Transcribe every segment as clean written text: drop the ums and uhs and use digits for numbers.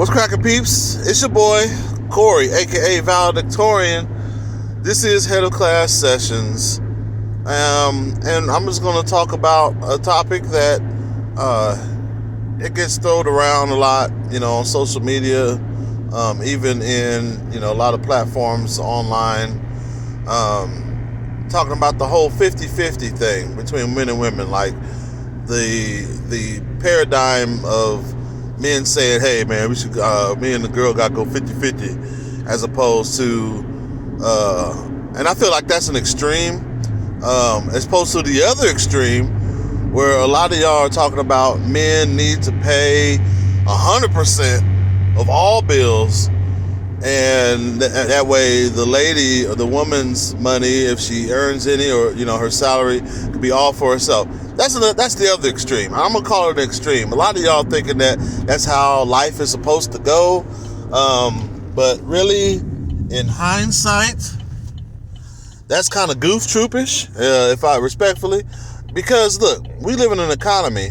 What's cracking, peeps? It's your boy, Corey, aka Valedictorian. This is Head of Class Sessions. And I'm just going to talk about a topic that it gets thrown around a lot, on social media, even in, a lot of platforms online, talking about the whole 50-50 thing between men and women, like the paradigm of men saying, hey man, we should me and the girl gotta go 50-50, as opposed to and I feel like that's an extreme, as opposed to the other extreme where a lot of y'all are talking about men need to pay 100% of all bills, and that way the lady or the woman's money, if she earns any, or her salary, could be all for herself. That's the other extreme. I'm gonna call it an extreme. A lot of y'all thinking that that's how life is supposed to go, but really, in hindsight, that's kind of goof troopish, if I respectfully, because look, we live in an economy.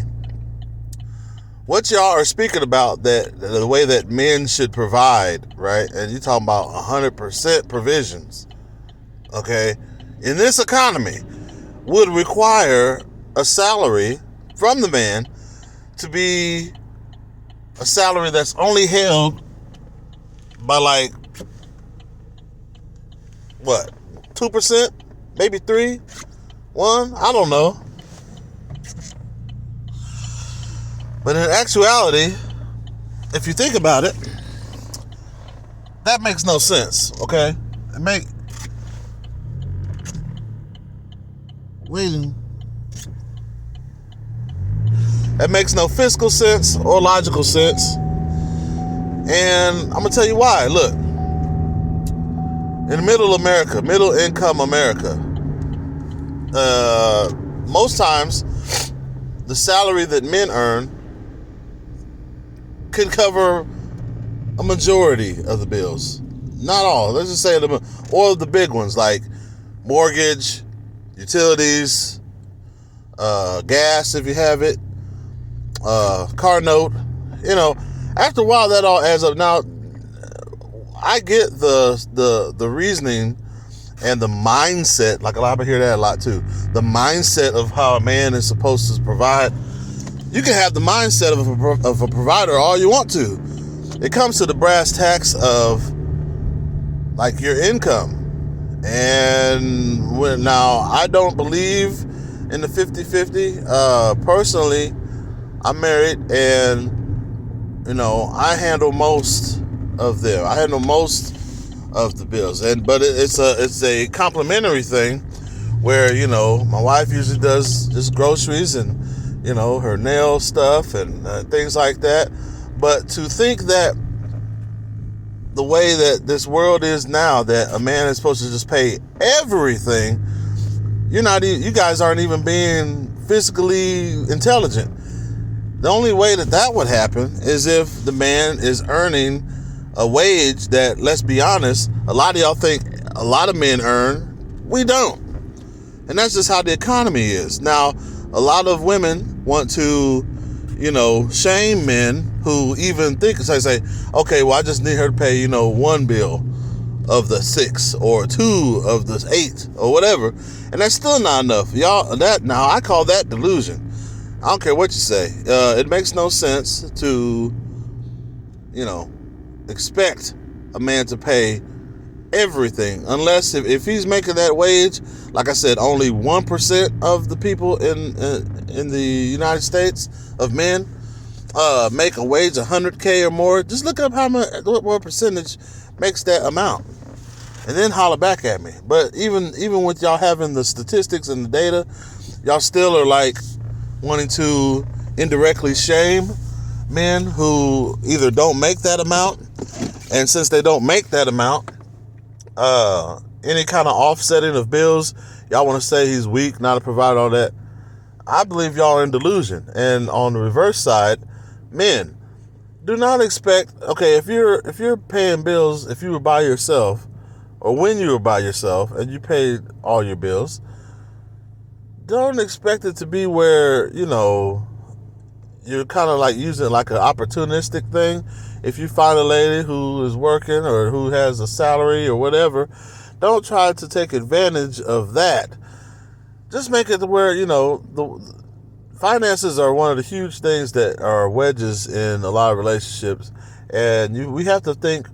What y'all are speaking about, that the way that men should provide, right? And you're talking about 100% provisions, okay? In this economy, would require a salary from the man to be a salary that's only held by like, what, 2%? Maybe 3%? 1%? I don't know. But in actuality, if you think about it, that makes no sense, okay? That makes no fiscal sense or logical sense. And I'm going to tell you why. Look, in middle income America, most times the salary that men earn can cover a majority of the bills. Not all. Let's just say or the big ones like mortgage, utilities, gas if you have it, car note. After a while that all adds up. Now, I get the reasoning and the mindset. Like a lot of people hear that a lot too. The mindset of how a man is supposed to provide. You can have the mindset of a provider all you want to. It comes to the brass tacks of like your income. And now I don't believe in the 50-50. Personally, I'm married, and I handle most of them. I handle most of the bills, but it's a complimentary thing where my wife usually does just groceries and her nail stuff and things like that. But to think that the way that this world is now, that a man is supposed to just pay everything, you guys aren't even being physically intelligent. The only way that would happen is if the man is earning a wage that, let's be honest, a lot of y'all think a lot of men earn. We don't. And that's just how the economy is. Now, a lot of women want to, shame men who even think, say, okay, well, I just need her to pay, one bill of the 6 or 2 of the 8 or whatever. And that's still not enough. Now I call that delusion. I don't care what you say. It makes no sense to, expect a man to pay everything, unless if he's making that wage. Like I said, only 1% of the people in the United States of men make a wage $100K or more. Just look up what percentage makes that amount, and then holler back at me. But even with y'all having the statistics and the data, y'all still are like wanting to indirectly shame men who either don't make that amount, and since they don't make that amount, any kind of offsetting of bills, y'all want to say he's weak, not a provider, all that. I believe y'all are in delusion. And on the reverse side, men, do not expect, okay, if you're paying bills, if you were by yourself, or when you were by yourself and you paid all your bills, don't expect it to be where, you're kind of like using it like an opportunistic thing. If you find a lady who is working or who has a salary or whatever, don't try to take advantage of that. Just make it to where, the finances are one of the huge things that are wedges in a lot of relationships. And we have to think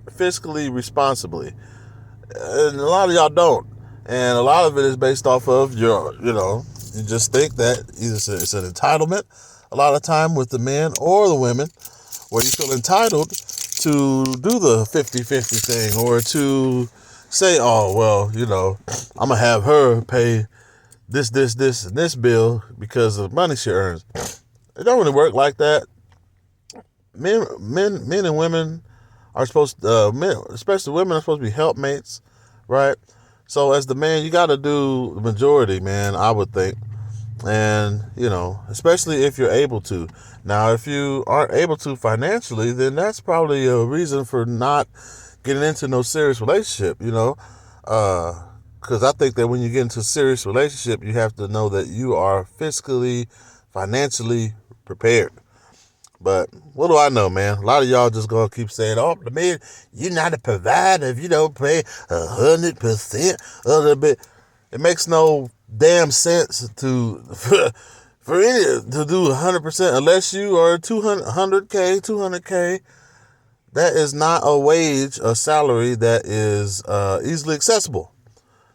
fiscally responsibly. And a lot of y'all don't. And a lot of it is based off of you just think that either it's an entitlement a lot of time with the men or the women, where you feel entitled to do the 50-50 thing, or to say, oh, well, I'm going to have her pay this, and this bill because of the money she earns. It don't really work like that. Men and women are supposed to, especially women, are supposed to be helpmates, right? So as the man, you got to do the majority, man, I would think. And, especially if you're able to. Now, if you aren't able to financially, then that's probably a reason for not getting into no serious relationship, because I think that when you get into a serious relationship, you have to know that you are fiscally, financially prepared. But what do I know, man? A lot of y'all just gonna keep saying, "Oh, man, you're not a provider if you don't pay 100% of the bit." It makes no damn sense to for any to do 100% unless you are 200K. That is not a wage, a salary that is easily accessible.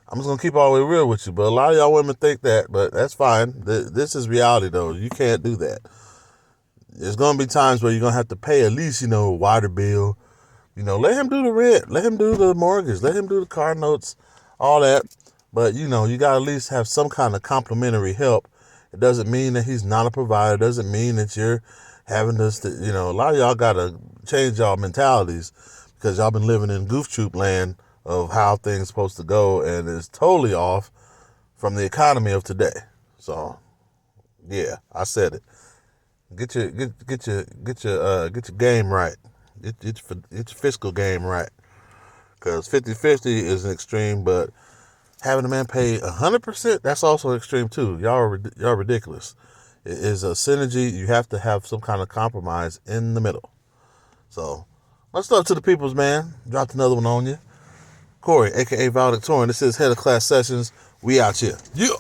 I'm just gonna keep all the way real with you, but a lot of y'all women think that, but that's fine. This is reality, though. You can't do that. There's going to be times where you're going to have to pay at least, a water bill. Let him do the rent. Let him do the mortgage. Let him do the car notes, all that. But, you got to at least have some kind of complimentary help. It doesn't mean that he's not a provider. It doesn't mean that you're having this, a lot of y'all got to change y'all mentalities, because y'all been living in goof troop land of how things supposed to go, and it's totally off from the economy of today. So, yeah, I said it. Get your game right. Get your fiscal game right. Because 50-50 is an extreme, but having a man pay 100%, that's also extreme too. Y'all are ridiculous. It is a synergy. You have to have some kind of compromise in the middle. So, let's talk to the peoples, man. Dropped another one on you. Corey, aka Valedictorian. This is Head of Class Sessions. We out here. Yeah.